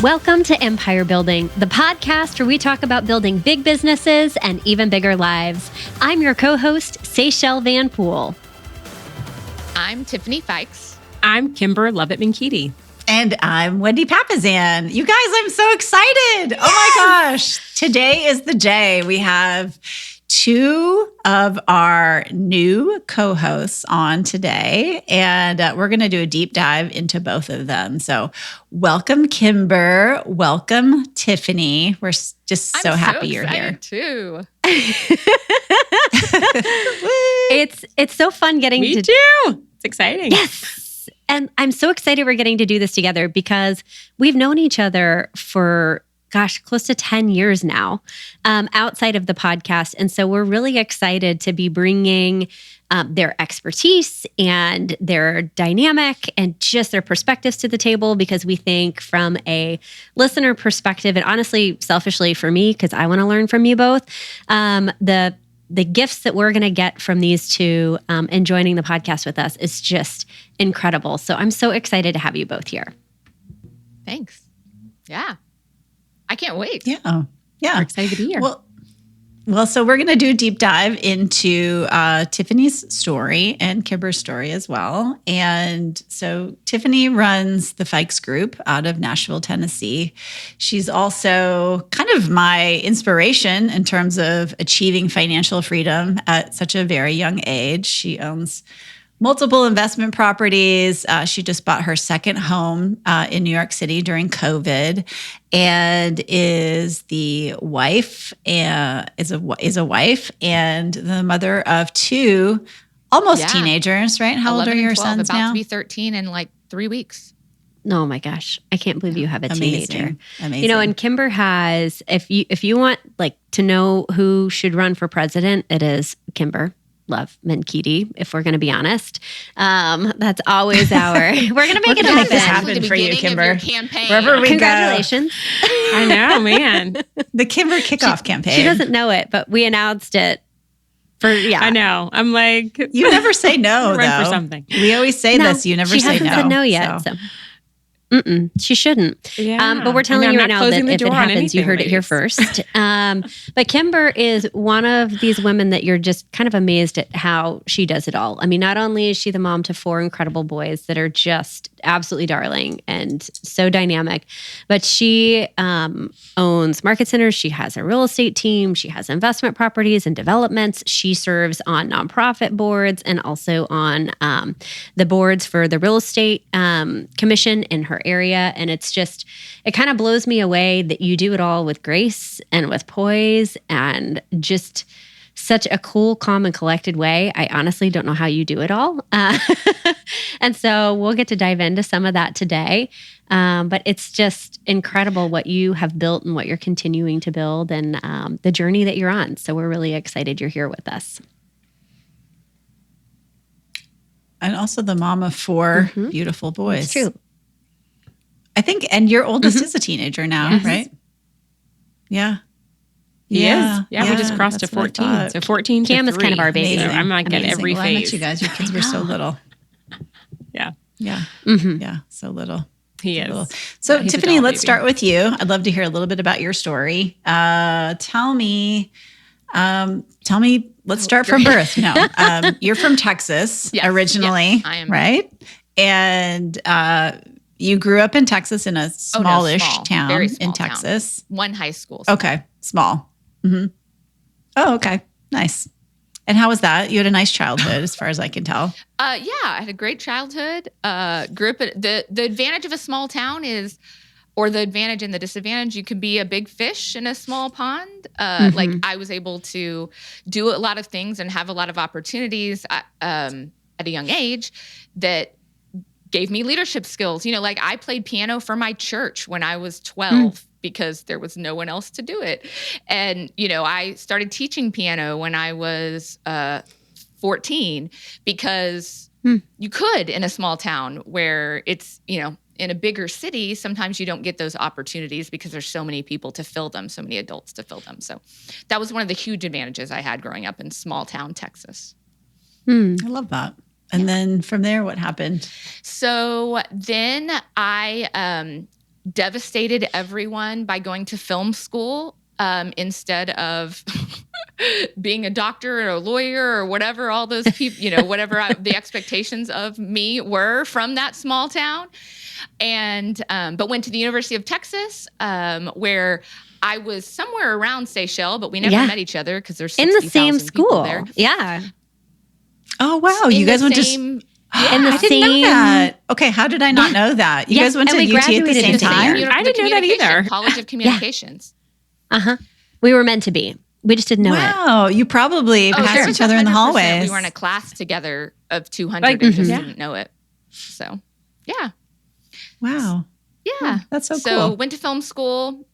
Welcome to Empire Building, the podcast where we talk about building big businesses and even bigger lives. I'm your co-host, Seychelle Van Poole. I'm Tiffany Fykes. I'm Kymber Lovett-Menkiti. And I'm Wendy Papasan. You guys, I'm so excited. Yes! Oh my gosh. Today is the day. We have two of our new co-hosts on today, and we're going to do a deep dive into both of them. So welcome, Kymber. Welcome, Tiffany. We're just so happy you're here. Too. It's so fun getting Me too. It's exciting. Yes. And I'm so excited we're getting to do this together because we've known each other for close to 10 years now outside of the podcast. And so we're really excited to be bringing their expertise and their dynamic and just their perspectives to the table, because we think from a listener perspective, and honestly, selfishly for me, because I want to learn from you both, the gifts that we're going to get from these two and joining the podcast with us is just incredible. So I'm so excited to have you both here. Thanks. Yeah. I can't wait. Yeah. We're excited to be here. Well, so we're going to do a deep dive into Tiffany's story and Kymber's story as well. And so Tiffany runs the Fykes Group out of Nashville, Tennessee. She's also kind of my inspiration in terms of achieving financial freedom at such a very young age. She owns multiple investment properties. She just bought her second home in New York City during COVID, and is the wife is a wife and the mother of two almost teenagers. Right? How old are your sons now? About to be 13 in like 3 weeks. Oh my gosh. I can't believe you have a teenager. Amazing. You know, and Kymber has, if you want like to know who should run for president, it is Kymber Lovett-Menkiti, if we're going to be honest. That's always we're going to make it make this happen for you, Kymber. Wherever we Congratulations. go. I know, man. The Kymber kickoff campaign. She doesn't know it, but we announced it I know. I'm like, you never say no, run for something. We always say this. You never say no. She hasn't said no yet. So. She shouldn't. Yeah. But we're telling you right now that if it happens, you heard ladies. it here first. But Kymber is one of these women that you're just kind of amazed at how she does it all. I mean, not only is she the mom to 4 incredible boys that are just absolutely darling and so dynamic, but she owns market centers. She has a real estate team. She has investment properties and developments. She serves on nonprofit boards and also on the boards for the real estate commission in her area. And it kind of blows me away that you do it all with grace and with poise and just such a cool, calm, and collected way. I honestly don't know how you do it all. And so we'll get to dive into some of that today. But it's just incredible what you have built and what you're continuing to build and the journey that you're on. So we're really excited you're here with us. And also the mom of 4 beautiful boys. It's true. I think, and your oldest is a teenager now, right? Yeah. He is. Yeah, we just crossed to 14. So 14 Cam to is 3. kind of our baby. So I'm like at every Well, phase. I met you guys. Your kids were so little. Yeah. Yeah. Yeah. So little. He is. Little. So He's Tiffany, a doll let's baby. start with you. I'd love to hear a little bit about your story. Tell me, let's start from birth. No, you're from Texas originally, I am. Right? And you grew up in Texas in a smallish town very small in Texas. Town. 1 high school. Okay, small. Oh, okay, nice. And how was that? You had a nice childhood, as far as I can tell. Yeah, I had a great childhood. Grew up at the advantage of a small town is, or the advantage and the disadvantage, you can be a big fish in a small pond. Like I was able to do a lot of things and have a lot of opportunities at a young age that gave me leadership skills. You know, like I played piano for my church when I was 12 because there was no one else to do it. And, you know, I started teaching piano when I was 14 because you could in a small town where it's, you know, in a bigger city, sometimes you don't get those opportunities because there's so many people to fill them, so many adults to fill them. So that was one of the huge advantages I had growing up in small town Texas. I love that. And then from there, what happened? So then I devastated everyone by going to film school instead of being a doctor or a lawyer or whatever all those people, whatever the expectations of me were from that small town. And but went to the University of Texas, where I was somewhere around Seychelles, but we never met each other because there's 60,000 in the same school there. Yeah. Oh wow, you guys went to in the I didn't know that. Okay, how did I not know that? You guys went to UT at the same time? I didn't know that either. College of Communications. We were meant to be. We just didn't know it. Wow, you probably passed each other in the hallways. We were in a class together of 200 and just didn't know it. So, yeah. Wow. Yeah. That's so cool. So went to film school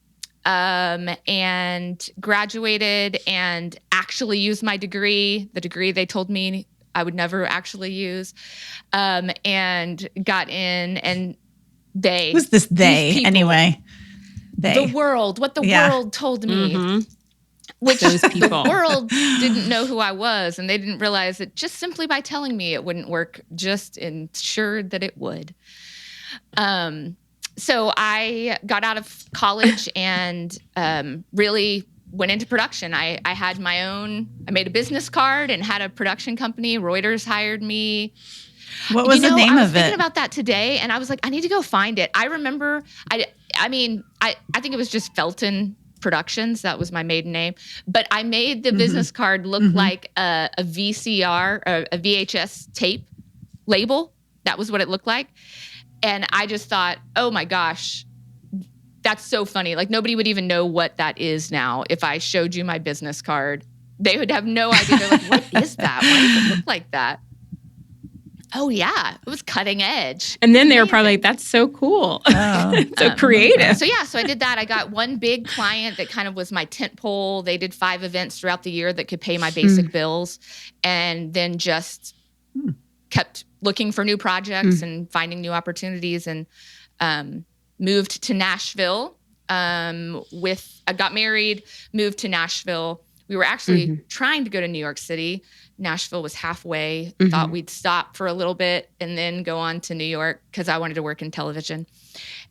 and graduated and actually used my degree, the degree they told me I would never actually use, and got in and they. Who's this they people, anyway? They. The world, what the world told me. Which those people. The world didn't know who I was, and they didn't realize that just simply by telling me it wouldn't work, just ensured that it would. So I got out of college and really went into production. I had my own, I made a business card and had a production company. Reuters hired me. What was the name of it? I was thinking about that today, and I was like, I need to go find it. I remember, I think it was just Felton Productions. That was my maiden name. But I made the business card look like a VCR, or a VHS tape label. That was what it looked like. And I just thought, oh my gosh, that's so funny. Like nobody would even know what that is now. If I showed you my business card, they would have no idea. They're like, what is that? Why does it look like that? Oh yeah, it was cutting edge. And then they were probably like, that's so cool. Oh. So creative. So I did that. I got one big client that kind of was my tent pole. They did 5 events throughout the year that could pay my basic bills. And then just kept looking for new projects and finding new opportunities, and moved to Nashville. I got married, moved to Nashville. We were actually trying to go to New York City. Nashville was halfway. Thought we'd stop for a little bit and then go on to New York because I wanted to work in television.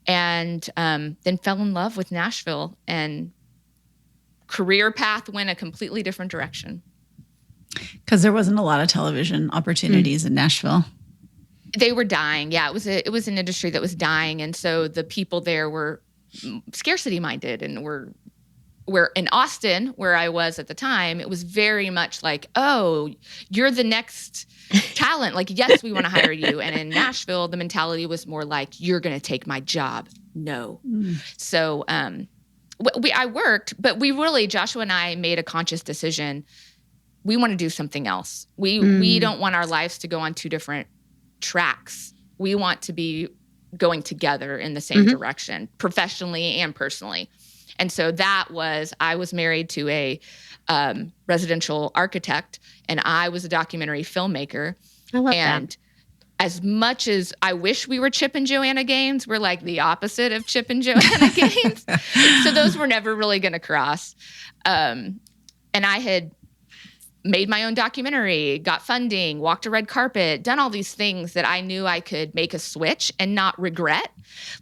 And then fell in love with Nashville, and career path went a completely different direction. Because there wasn't a lot of television opportunities in Nashville. They were dying. Yeah, it was an industry that was dying, and so the people there were scarcity minded, and were in Austin, where I was at the time, it was very much like, oh, you're the next talent. Like, yes, we want to hire you. And in Nashville, the mentality was more like, you're going to take my job. No. So I worked, but Joshua and I made a conscious decision. We want to do something else. We don't want our lives to go on 2 different tracks. We want to be going together in the same direction, professionally and personally. And so I was married to a residential architect, and I was a documentary filmmaker. I love that. As much as I wish we were Chip and Joanna Gaines, we're like the opposite of Chip and Joanna Gaines. So those were never really going to cross. And I had made my own documentary, got funding, walked a red carpet, done all these things that I knew I could make a switch and not regret.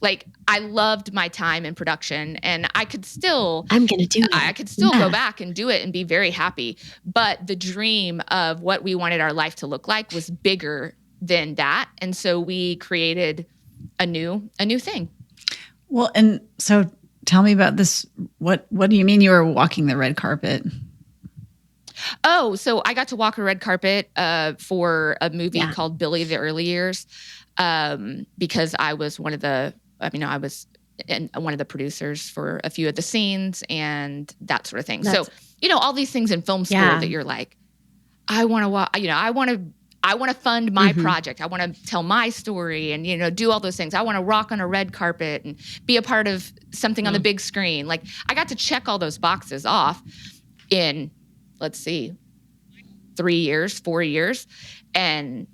Like, I loved my time in production, and I could still go back and do it and be very happy. But the dream of what we wanted our life to look like was bigger than that. And so we created a new thing. Well, and so tell me about this. What do you mean you were walking the red carpet? Oh, so I got to walk a red carpet for a movie called Billy the Early Years, because I was one of the producers for a few of the scenes and that sort of thing. So, all these things in film school that you're like, I want to walk, I want to fund my project. I want to tell my story and, do all those things. I want to rock on a red carpet and be a part of something on the big screen. Like, I got to check all those boxes off in, let's see, 4 years. And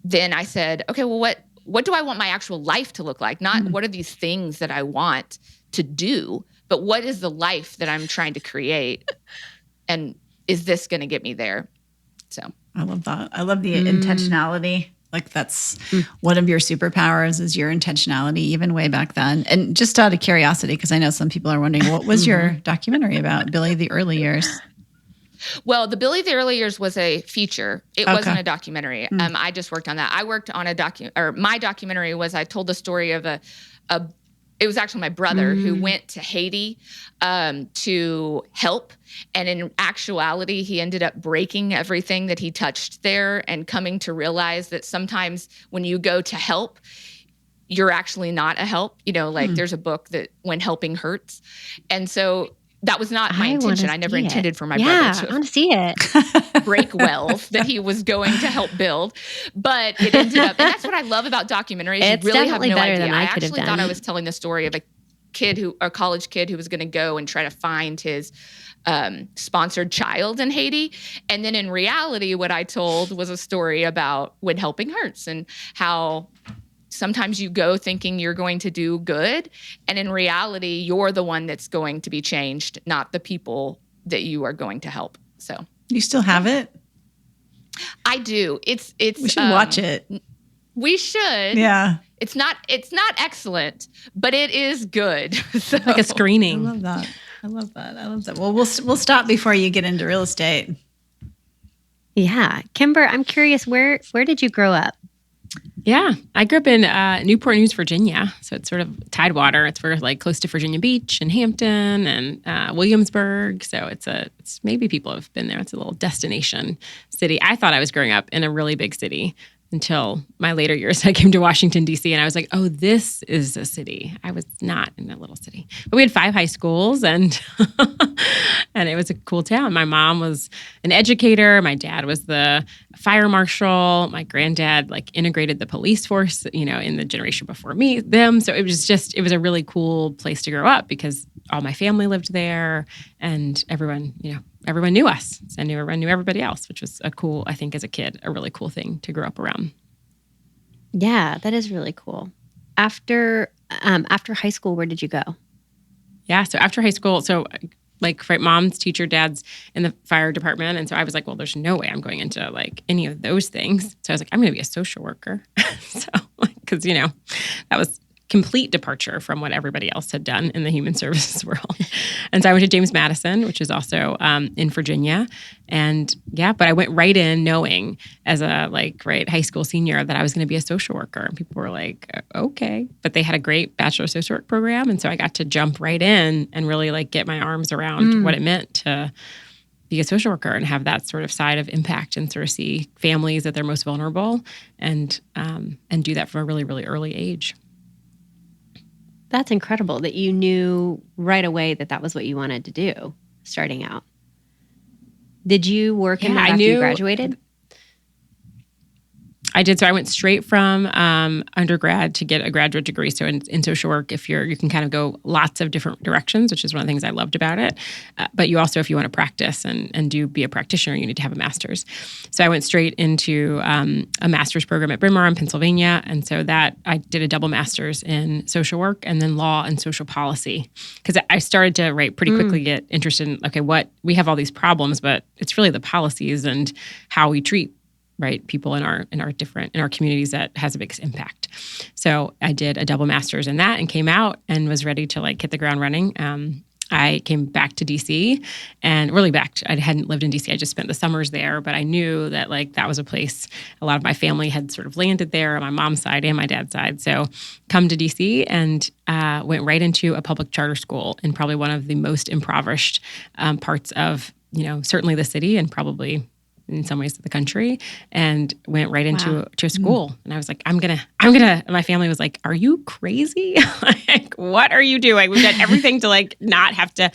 then I said, okay, well, what do I want my actual life to look like? Not what are these things that I want to do, but what is the life that I'm trying to create? And is this going to get me there? So I love that. I love the intentionality Like that's one of your superpowers is your intentionality, even way back then. And just out of curiosity, because I know some people are wondering, what was your documentary about, Billy, the early years? Well, the Billy the Early Years was a feature. It wasn't a documentary. I just worked on that. I worked on my documentary was I told the story of it was actually my brother who went to Haiti to help. And in actuality, he ended up breaking everything that he touched there and coming to realize that sometimes when you go to help, you're actually not a help. Like there's a book that When Helping Hurts. And so that was not my intention. I never intended for my brother to I want to see it. break wealth that he was going to help build. But it ended up, and that's what I love about documentaries. It's you really have definitely no better idea. than I could have actually done. thought I was telling the story of a college kid who was going to go and try to find his sponsored child in Haiti. And then in reality, what I told was a story about When Helping Hurts and how sometimes you go thinking you're going to do good. And in reality, you're the one that's going to be changed, not the people that you are going to help. So you still have it? I do. It's we should watch it. We should. Yeah. It's not excellent, but it is good. So, like a screening. I love that. Well, we'll stop before you get into real estate. Yeah. Kymber, I'm curious, where did you grow up? Yeah, I grew up in Newport News, Virginia. So it's sort of Tidewater. It's close to Virginia Beach and Hampton and Williamsburg. So it's maybe people have been there. It's a little destination city. I thought I was growing up in a really big city until my later years. I came to Washington, D.C., and I was like, oh, this is a city. I was not in a little city. But we had 5 high schools, and and it was a cool town. My mom was an educator. My dad was the fire marshal. My granddad integrated the police force, in the generation before them. So it was a really cool place to grow up because all my family lived there, and everyone knew us. And everyone knew everybody else, which was I think as a kid, a really cool thing to grow up around. Yeah, that is really cool. After high school, where did you go? Yeah, so after high school, mom's teacher, dad's in the fire department. And so I was like, well, there's no way I'm going into any of those things. So I was like, I'm going to be a social worker. Because, that was complete departure from what everybody else had done in the human services world. And so I went to James Madison, which is also in Virginia. And but I went right in knowing as a high school senior that I was going to be a social worker. And people were like, okay. But they had a great bachelor of social work program. And so I got to jump right in and really get my arms around what it meant to be a social worker and have that sort of side of impact and sort of see families at their most vulnerable and do that from a really, really early age. That's incredible that you knew right away that was what you wanted to do starting out. Did you work in that after you graduated? I did. So I went straight from undergrad to get a graduate degree. So in social work, you can kind of go lots of different directions, which is one of the things I loved about it. But you also, if you want to practice and be a practitioner, you need to have a master's. So I went straight into a master's program at Bryn Mawr in Pennsylvania. And so that I did a double master's in social work and then law and social policy. Because I started to pretty quickly get interested in, we have all these problems, but it's really the policies and how we treat people in our communities that has a big impact. So I did a double master's in that and came out and was ready to hit the ground running. I came back to DC and really I hadn't lived in DC. I just spent the summers there, but I knew that that was a place a lot of my family had sort of landed there on my mom's side and my dad's side. So come to DC and went right into a public charter school in probably one of the most impoverished parts of, certainly the city and probably in some ways the country, and went right into a school. And I was like, I'm gonna, my family was like, are you crazy? What are you doing? We've got everything to not have to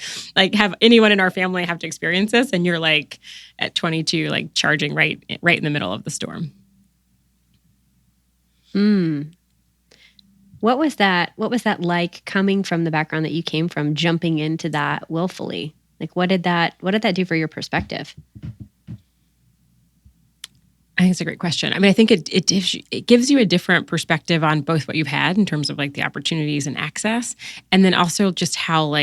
have anyone in our family have to experience this. And you're at 22, charging right in the middle of the storm. What was that like coming from the background that you came from, jumping into that willfully? What did that do for your perspective? I think it's a great question. I mean, I think it gives you a different perspective on both what you've had in terms of the opportunities and access, and then also just how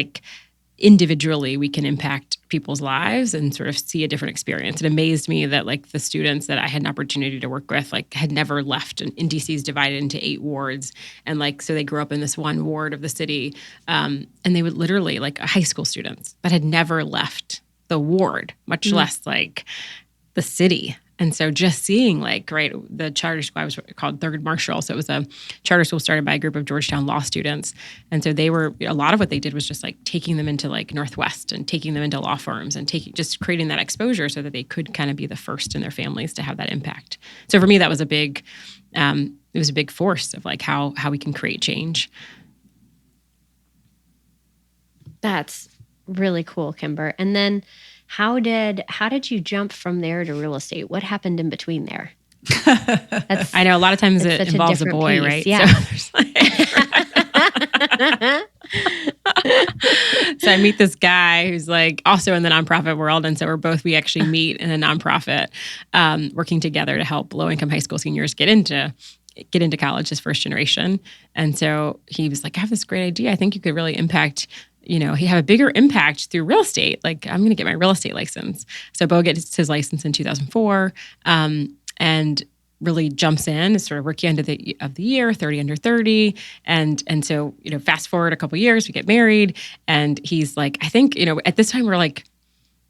individually we can impact people's lives and sort of see a different experience. It amazed me that like the students that I had an opportunity to work with like had never left. And in DC is divided into 8 wards. And like, so they grew up in this one ward of the city. And they would literally like high school students that had never left the ward, much less like the city. And so just seeing like, right, the charter school, I was called Thurgood Marshall. So it was a charter school started by a group of Georgetown law students. And so they were, a lot of what they did was just like taking them into like Northwest and taking them into law firms and just creating that exposure so that they could kind of be the first in their families to have that impact. So for me, that was it was a big force of like how we can create change. That's really cool, Kymber. And then how did you jump from there to real estate? What happened in between there? I know a lot of times it involves a boy, piece. right? Yeah. So I meet this guy who's like also in the nonprofit world. And so we actually meet in a nonprofit working together to help low-income high school seniors get into college as first generation. And so he was like, I have this great idea. I think you could really impact he have a bigger impact through real estate. Like, I'm going to get my real estate license. So Bo gets his license in 2004 and really jumps in as sort of rookie end of the year, 30 under 30. And so, fast forward a couple of years, we get married. And he's like, I think, at this time we're like,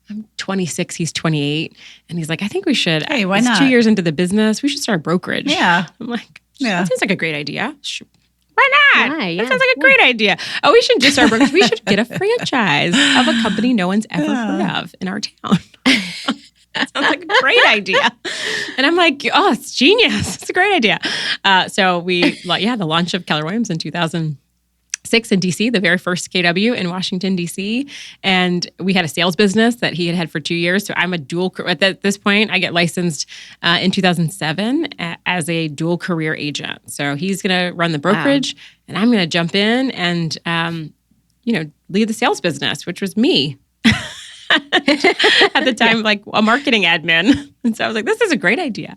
I'm 26, he's 28. And he's like, I think we should, hey, why not? 2 years into the business, we should start a brokerage. Yeah. I'm like, yeah. That sounds like a great idea. Why not? Why? Yeah. That sounds like a great idea. Oh, we should just start brokerage. We should get a franchise of a company no one's ever heard of in our town. That sounds like a great idea. And I'm like, oh, it's genius. It's a great idea. So the launch of Keller Williams in 2006 in DC, the very first KW in Washington, DC. And we had a sales business that he had for 2 years. So I'm a dual, at this point, I get licensed in 2007 as a dual career agent. So he's going to run the brokerage and I'm going to jump in and, lead the sales business, which was me. At the time, like a marketing admin. And so I was like, this is a great idea.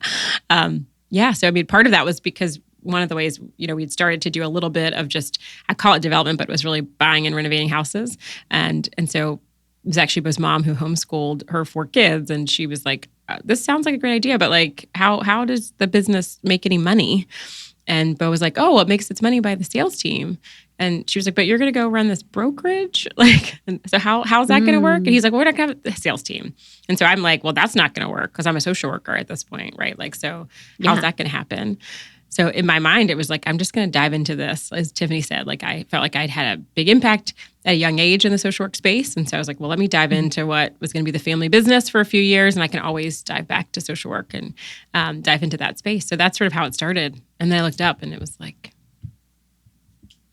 So, part of that was because one of the ways, we'd started to do a little bit of just, I call it development, but it was really buying and renovating houses. And so it was actually Bo's mom who homeschooled her 4 kids. And she was like, this sounds like a great idea, but like, how does the business make any money? And Bo was like, oh, well, it makes its money by the sales team. And she was like, but you're going to go run this brokerage? Like, and so how's that going to work? And he's like, well, we're not going to have a sales team. And so I'm like, well, that's not going to work because I'm a social worker at this point, right? Like, so how's that going to happen? So in my mind, it was like, I'm just going to dive into this. As Tiffany said, like, I felt like I'd had a big impact at a young age in the social work space. And so I was like, well, let me dive into what was going to be the family business for a few years. And I can always dive back to social work and dive into that space. So that's sort of how it started. And then I looked up and it was like,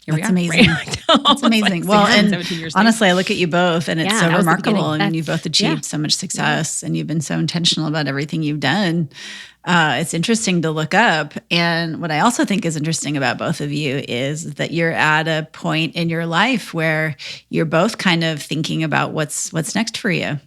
That's amazing. Right? That's amazing. Like well, and honestly, I look at you both and it's so remarkable. I mean, you both achieved so much success and you've been so intentional about everything you've done. It's interesting to look up. And what I also think is interesting about both of you is that you're at a point in your life where you're both kind of thinking about what's next for you.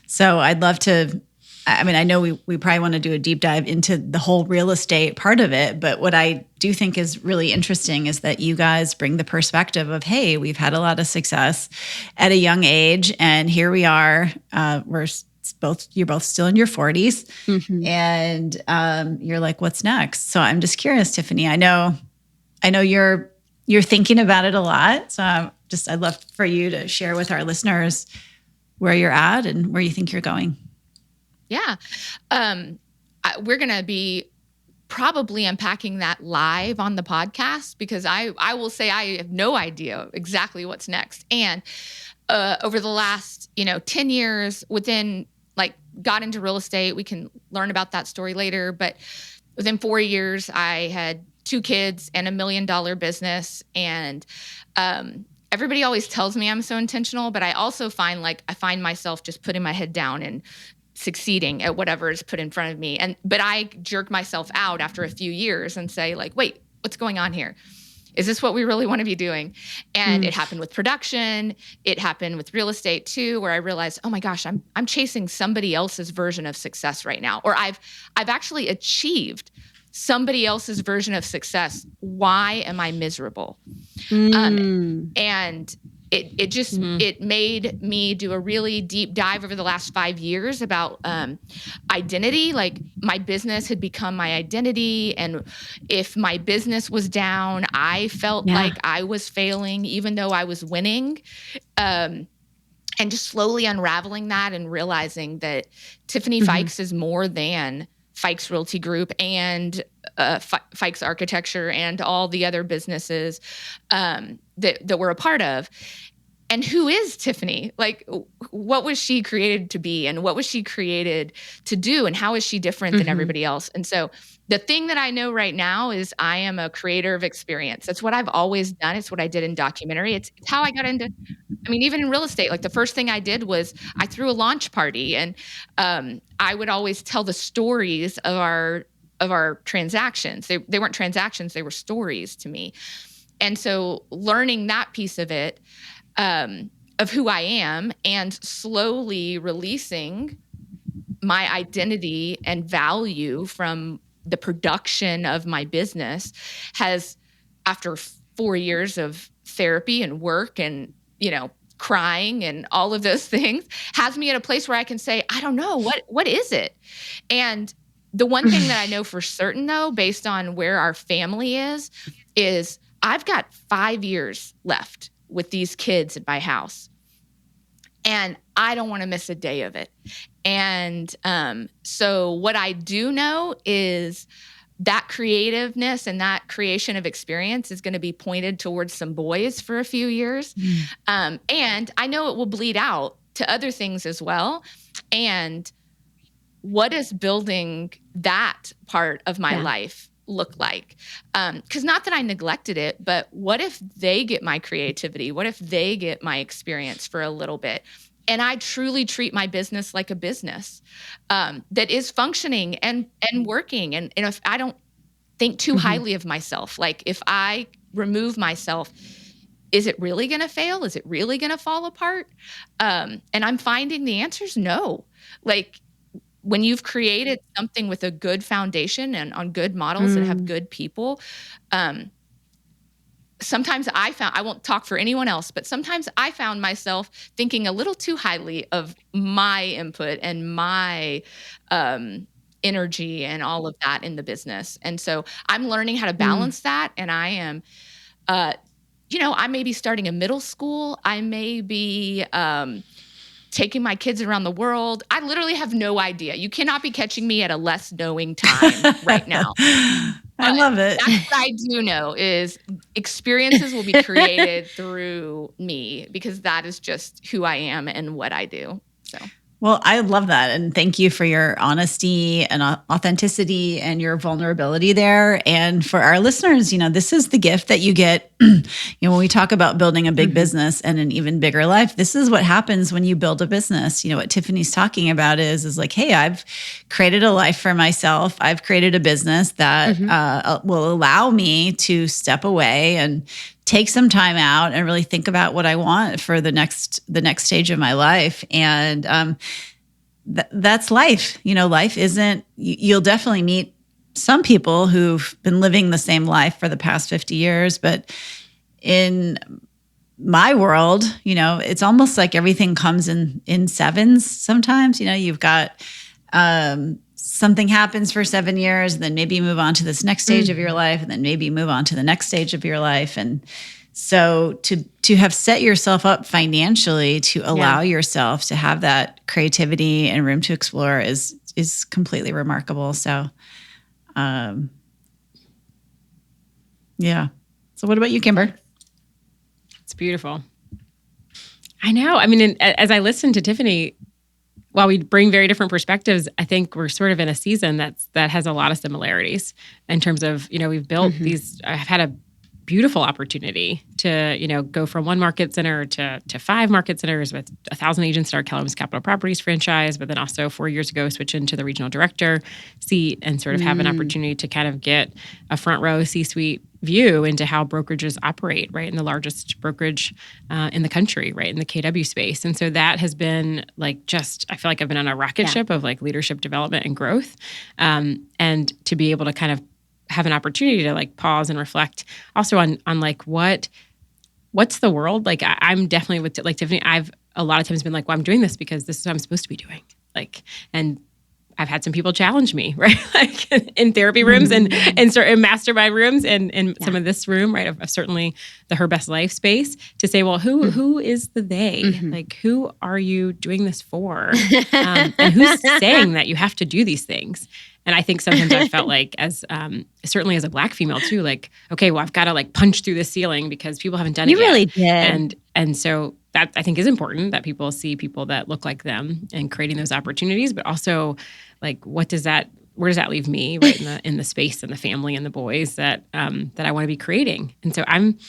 So I'd love to, I know we probably want to do a deep dive into the whole real estate part of it, but what I do think is really interesting is that you guys bring the perspective of, hey, we've had a lot of success at a young age, and here we are. You're both still in your 40s, and you're like, what's next? So I'm just curious, Tiffany. I know you're thinking about it a lot. So I'd love for you to share with our listeners where you're at and where you think you're going. Yeah. We're going to be probably unpacking that live on the podcast because I will say I have no idea exactly what's next. And over the last, 10 years got into real estate. We can learn about that story later. But within 4 years, I had 2 kids and $1 million business. And everybody always tells me I'm so intentional, but I also find myself just putting my head down and succeeding at whatever is put in front of me. But I jerk myself out after a few years and say wait, what's going on here? Is this what we really want to be doing? And it happened with production. It happened with real estate too, where I realized, oh my gosh, I'm chasing somebody else's version of success right now. Or I've actually achieved somebody else's version of success. Why am I miserable? And it just it made me do a really deep dive over the last 5 years about identity. Like my business had become my identity, and if my business was down, I felt like I was failing, even though I was winning. And just slowly unraveling that and realizing that Tiffany Fykes is more than Fykes Realty Group and Fykes Architecture and all the other businesses that we're a part of. And who is Tiffany? Like, what was she created to be, and what was she created to do, and how is she different than everybody else? And so the thing that I know right now is I am a creator of experience. That's what I've always done. It's what I did in documentary. It's how I got into, I mean, even in real estate, like the first thing I did was I threw a launch party, and I would always tell the stories of our transactions. They weren't transactions, they were stories to me. And so learning that piece of it, of who I am, and slowly releasing my identity and value from the production of my business has, after 4 years of therapy and work and, crying and all of those things, has me at a place where I can say, I don't know, what is it? And the one thing that I know for certain, though, based on where our family is I've got 5 years left with these kids at my house, and I don't want to miss a day of it. And so what I do know is that creativeness and that creation of experience is going to be pointed towards some boys for a few years. And I know it will bleed out to other things as well. And what is building that part of my life look like? Because not that I neglected it, but what if they get my creativity? What if they get my experience for a little bit? And I truly treat my business like a business that is functioning and working. And if I don't think too highly of myself, like if I remove myself, is it really going to fail? Is it really going to fall apart? And I'm finding the answer's no. Like, when you've created something with a good foundation and on good models that have good people, sometimes I won't talk for anyone else, but sometimes I found myself thinking a little too highly of my input and my energy and all of that in the business. And so I'm learning how to balance that. And I am, I may be starting a middle school. I may be taking my kids around the world. I literally have no idea. You cannot be catching me at a less knowing time right now. I love it. That's what I do know is experiences will be created through me, because that is just who I am and what I do. So. Well, I love that. And thank you for your honesty and authenticity and your vulnerability there. And for our listeners, this is the gift that you get. When we talk about building a big business and an even bigger life, this is what happens when you build a business. What Tiffany's talking about is like, hey, I've created a life for myself. I've created a business that will allow me to step away and take some time out and really think about what I want for the next stage of my life. And that's life. Life isn't, you'll definitely meet some people who've been living the same life for the past 50 years. But in my world, it's almost like everything comes in sevens sometimes. You've got something happens for 7 years, and then maybe you move on to this next stage of your life, and then maybe you move on to the next stage of your life. And so to have set yourself up financially to allow yourself to have that creativity and room to explore is completely remarkable. So, yeah. So what about you, Kymber? It's beautiful. I know. I mean, as I listen to Tiffany, while we bring very different perspectives, I think we're sort of in a season that has a lot of similarities in terms of, we've built these, I've had a beautiful opportunity to, go from one market center to 5 market centers with 1,000 agents at our Keller Capital Properties franchise, but then also 4 years ago, switch into the regional director seat and sort of have an opportunity to kind of get a front row C-suite view into how brokerages operate, right? In the largest brokerage in the country, right? In the KW space. And so that has been like I feel like I've been on a rocket ship of like leadership development and growth. And to be able to kind of have an opportunity to like pause and reflect also on like what what's the world? Like I'm definitely with like Tiffany. I've a lot of times been like, well, I'm doing this because this is what I'm supposed to be doing. Like, and I've had some people challenge me, right? Like in therapy rooms and certain mastermind rooms and some of this room, right? Of certainly the Her Best Life space to say, well, who is the they? Like, who are you doing this for? And who's saying that you have to do these things? And I think sometimes I felt like as, certainly as a Black female too, like, okay, well, I've got to like punch through the ceiling because people haven't done it yet. You really did. And so that I think is important that people see people that look like them and creating those opportunities, but also like, where does that leave me, right, in the space and the family and the boys that I want to be creating? And so I'm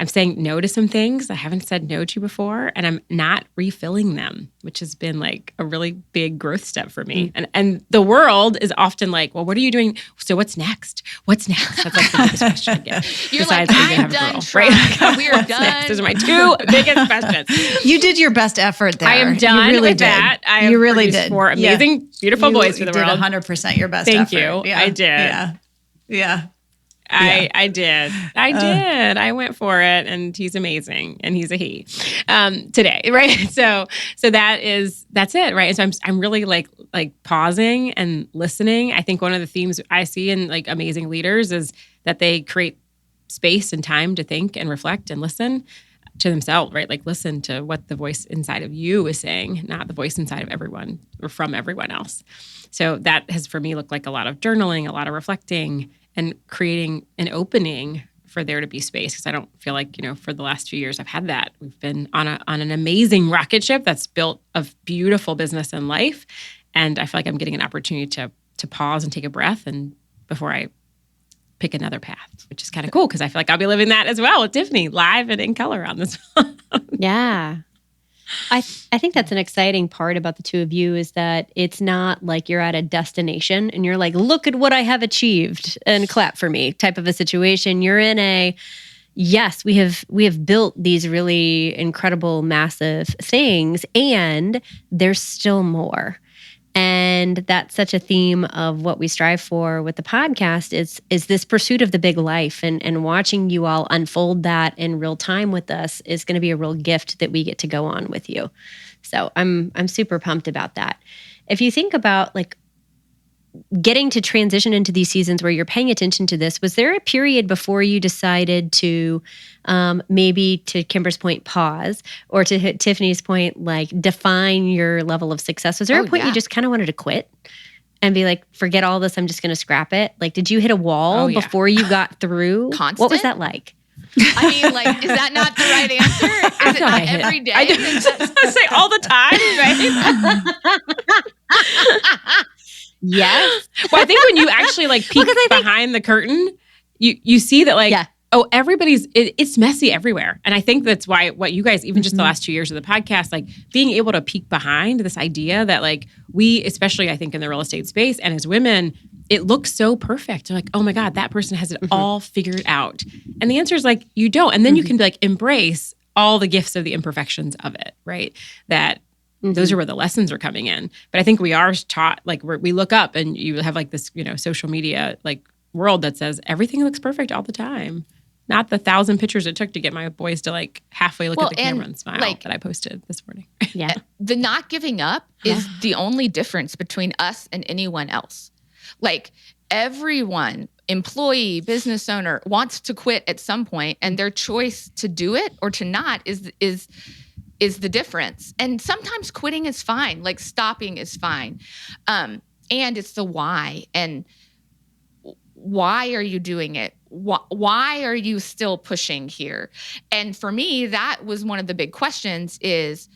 saying no to some things I haven't said no to before, and I'm not refilling them, which has been like a really big growth step for me. And the world is often like, well, what are you doing? So what's next? What's next? That's like the biggest question I get. You're Besides, like, I'm done trying. Right? We're done. Next? Those are my two biggest questions. You did your best effort there. I am done you really with did. that. I have you really produced did. 4 amazing, beautiful boys for the world. You did 100% your best Thank effort. you. I did. Yeah. I did. I went for it, and he's amazing, and he's a he today, right? So that's it, right? And so I'm really like pausing and listening. I think one of the themes I see in like amazing leaders is that they create space and time to think and reflect and listen to themselves, right? Like listen to what the voice inside of you is saying, not the voice inside of everyone or from everyone else. So that has for me looked like a lot of journaling, a lot of reflecting, and creating an opening for there to be space. Because I don't feel like, for the last few years I've had that. We've been on an amazing rocket ship that's built of beautiful business and life. And I feel like I'm getting an opportunity to pause and take a breath and before I pick another path, which is kind of cool because I feel like I'll be living that as well with Tiffany live and in Keller on this one. Yeah. I think that's an exciting part about the two of you is that it's not like you're at a destination and you're like, look at what I have achieved and clap for me type of a situation. You're in yes, we have built these really incredible, massive things, and there's still more. And that's such a theme of what we strive for with the podcast is this pursuit of the big life, and watching you all unfold that in real time with us is going to be a real gift that we get to go on with you. So I'm super pumped about that. If you think about like getting to transition into these seasons where you're paying attention to this, was there a period before you decided to maybe, to Kymber's point, pause, or to Tiffany's point, like define your level of success? Was there a point you just kind of wanted to quit and be like, forget all this, I'm just going to scrap it? Like, did you hit a wall before you got through? Constant? What was that like? I mean, like, is that not the right answer? Is it not every day? I say all the time, right? Yes. Well, I think when you actually like peek behind the curtain, you see that like, oh, it's messy everywhere. And I think that's why what you guys, even just the last 2 years of the podcast, like being able to peek behind this idea that like we, especially I think in the real estate space and as women, it looks so perfect. You're like, oh my God, that person has it all figured out. And the answer is like, you don't. And then you can like embrace all the gifts of the imperfections of it, right? That those are where the lessons are coming in. But I think we are taught, like we look up and you have like this, social media like world that says everything looks perfect all the time. Not the 1,000 pictures it took to get my boys to like halfway look at the camera and smile that I posted this morning. Yeah. The not giving up is the only difference between us and anyone else. Like everyone, employee, business owner wants to quit at some point, and their choice to do it or to not is the difference. And sometimes quitting is fine, like stopping is fine. And it's the why. And why are you doing it? Why are you still pushing here? And for me, that was one of the big questions is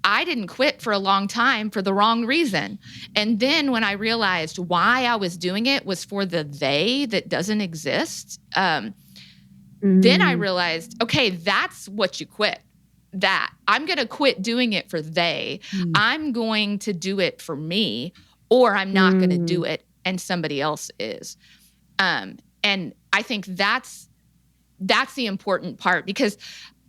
I didn't quit for a long time for the wrong reason. And then when I realized why I was doing it was for the they that doesn't exist, then I realized, okay, that's what you quit. That I'm going to quit doing it for they. I'm going to do it for me, or I'm not going to do it and somebody else is. And I think that's the important part, because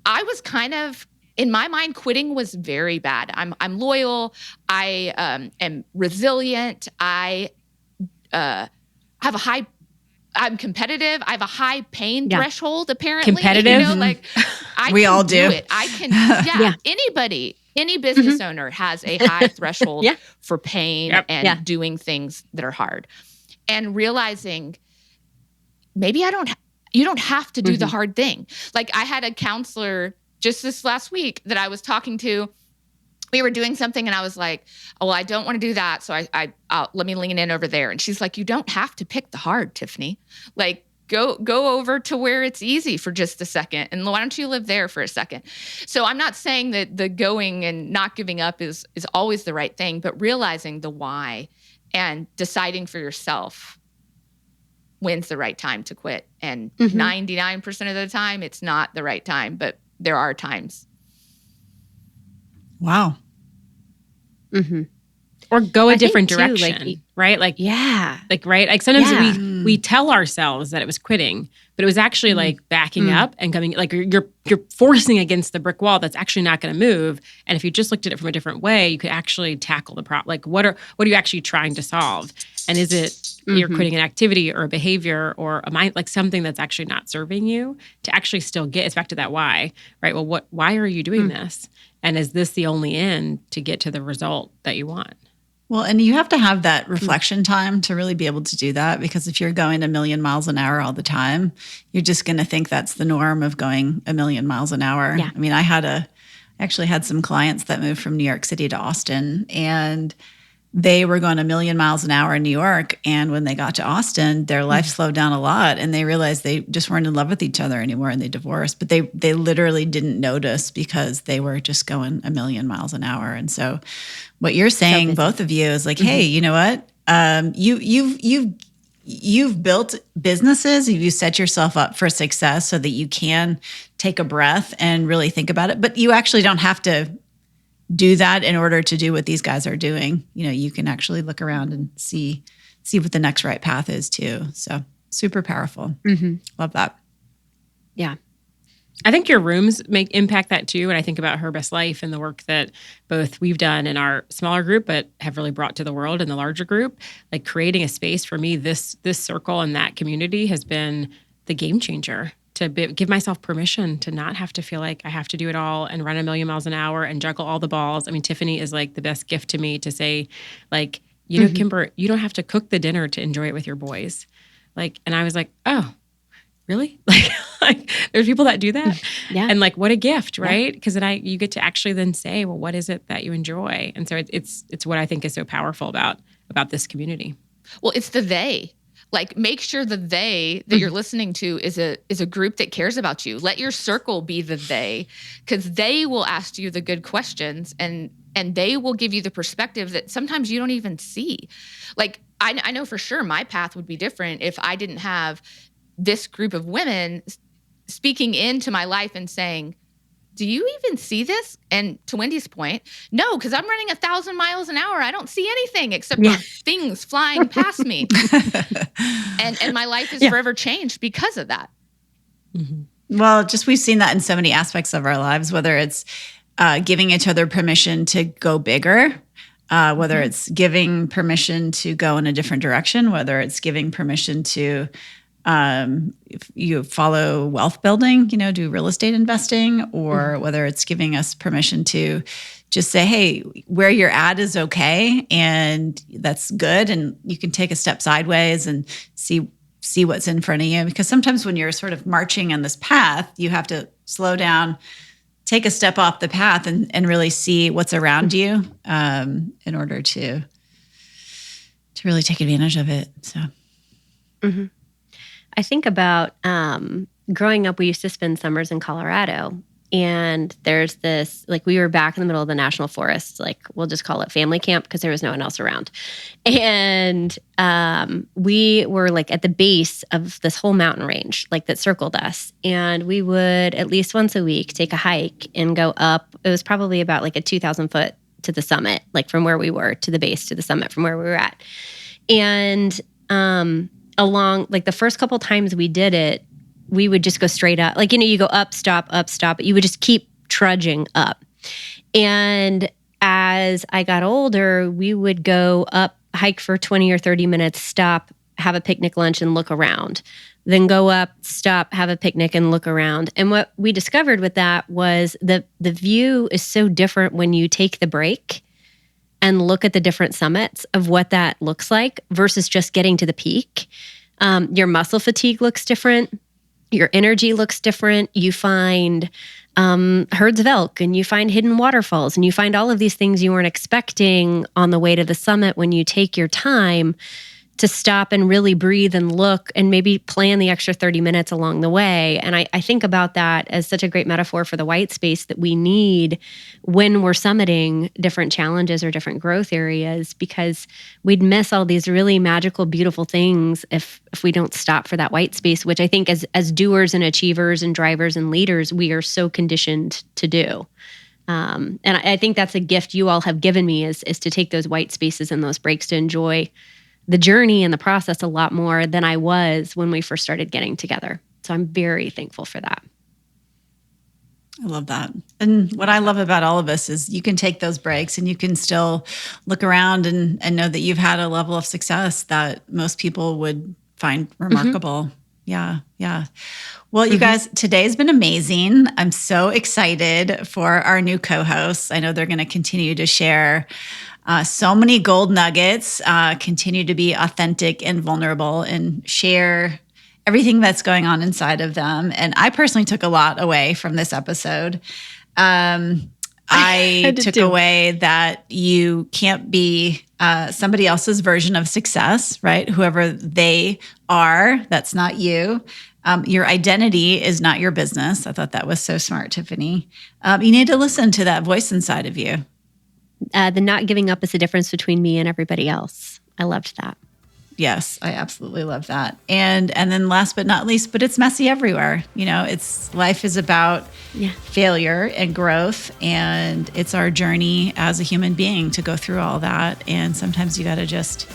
I was kind of, in my mind, quitting was very bad. I'm loyal. I am resilient. I have a high I'm competitive. I have a high pain threshold, apparently. Competitive? You know, like I We can all do. it. I can, anybody, any business owner has a high threshold for pain and doing things that are hard. And realizing maybe you don't have to do the hard thing. Like I had a counselor just this last week that I was talking to. We were doing something and I was like, oh, well, I don't want to do that. So I'll let me lean in over there. And she's like, you don't have to pick the hard, Tiffany. Like go over to where it's easy for just a second. And why don't you live there for a second? So I'm not saying that the going and not giving up is always the right thing, but realizing the why and deciding for yourself when's the right time to quit. And 99% of the time, it's not the right time, but there are times. Wow. Or go a different direction, right? Like, like, right? Like sometimes we tell ourselves that it was quitting, but it was actually like backing up and coming, like you're forcing against the brick wall that's actually not going to move. And if you just looked at it from a different way, you could actually tackle the problem. Like what are you actually trying to solve? And is it you're quitting an activity or a behavior or a mind, like something that's actually not serving you, to actually still get, it's back to that why, right? Well, why are you doing this? And is this the only end to get to the result that you want? Well, and you have to have that reflection time to really be able to do that, because if you're going 1,000,000 miles an hour all the time, you're just going to think that's the norm of going 1,000,000 miles an hour. Yeah. I mean, I actually had some clients that moved from New York City to Austin, and they were going 1,000,000 miles an hour in New York. And when they got to Austin, their life slowed down a lot, and they realized they just weren't in love with each other anymore, and they divorced. But they literally didn't notice because they were just going 1,000,000 miles an hour. And so what you're saying, both of you, is like, hey, you know what? You've built businesses. You set yourself up for success so that you can take a breath and really think about it. But you actually don't have to do that in order to do what these guys are doing. You know, you can actually look around and see what the next right path is too. So super powerful. Love that. Yeah. I think your rooms impact that too. And I think about Her Best Life and the work that both we've done in our smaller group, but have really brought to the world in the larger group. Like creating a space for me, this circle and that community has been the game changer. To give myself permission to not have to feel like I have to do it all and run 1,000,000 miles an hour and juggle all the balls. I mean, Tiffany is like the best gift to me to say, like, you know, Kymber, you don't have to cook the dinner to enjoy it with your boys. Like, and I was like, oh, really? Like there's people that do that. Yeah. And like, what a gift, right? Because then you get to actually then say, well, what is it that you enjoy? And so it's what I think is so powerful about this community. Well, it's the they. Like, make sure the they that you're listening to is a group that cares about you. Let your circle be the they, because they will ask you the good questions and they will give you the perspective that sometimes you don't even see. Like, I know for sure my path would be different if I didn't have this group of women speaking into my life and saying, do you even see this? And to Wendy's point, no, because I'm running 1,000 miles an hour. I don't see anything except for things flying past me. and my life is forever changed because of that. Well, we've seen that in so many aspects of our lives, whether it's giving each other permission to go bigger, whether it's giving permission to go in a different direction, whether it's giving permission to if you follow wealth building, you know, do real estate investing, or whether it's giving us permission to just say, hey, where you're at is okay, and that's good, and you can take a step sideways and see what's in front of you. Because sometimes when you're sort of marching on this path, you have to slow down, take a step off the path, and really see what's around you in order to really take advantage of it. So. I think about growing up, we used to spend summers in Colorado. And there's this, like, we were back in the middle of the national forest, like, we'll just call it family camp because there was no one else around. And we were like at the base of this whole mountain range, like, that circled us. And we would at least once a week take a hike and go up. It was probably about like a 2,000 foot to the summit, like from where we were to the base to the summit from where we were at. And along, like, the first couple times we did it, we would just go straight up. Like, you know, you go up, stop, but you would just keep trudging up. And as I got older, we would go up, hike for 20 or 30 minutes, stop, have a picnic lunch and look around. Then go up, stop, have a picnic and look around. And what we discovered with that was the view is so different when you take the break and look at the different summits of what that looks like versus just getting to the peak. Your muscle fatigue looks different. Your energy looks different. You find herds of elk and you find hidden waterfalls and you find all of these things you weren't expecting on the way to the summit when you take your time to stop and really breathe and look and maybe plan the extra 30 minutes along the way. And I think about that as such a great metaphor for the white space that we need when we're summiting different challenges or different growth areas, because we'd miss all these really magical, beautiful things if we don't stop for that white space, which I think as doers and achievers and drivers and leaders, we are so conditioned to do. And I think that's a gift you all have given me is to take those white spaces and those breaks to enjoy the journey and the process a lot more than I was when we first started getting together. So I'm very thankful for that. I love that. And what I love about all of us is you can take those breaks and you can still look around and know that you've had a level of success that most people would find remarkable. Mm-hmm. Yeah. Well, you guys, today's been amazing. I'm so excited for our new co-hosts. I know they're going to continue to share so many gold nuggets, continue to be authentic and vulnerable and share everything that's going on inside of them. And I personally took a lot away from this episode. I took away that you can't be somebody else's version of success, right? Whoever they are, that's not you. Your identity is not your business. I thought that was so smart, Tiffany. You need to listen to that voice inside of you. The not giving up is the difference between me and everybody else. I loved that. Yes, I absolutely love that. And then last but not least, but it's messy everywhere. You know, life is about failure and growth, and it's our journey as a human being to go through all that. And sometimes you got to just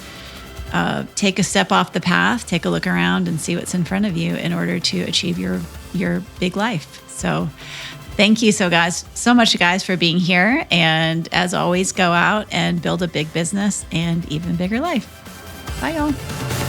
take a step off the path, take a look around and see what's in front of you in order to achieve your big life. So thank you so much, guys, for being here. And as always, go out and build a big business and even bigger life. Bye, y'all.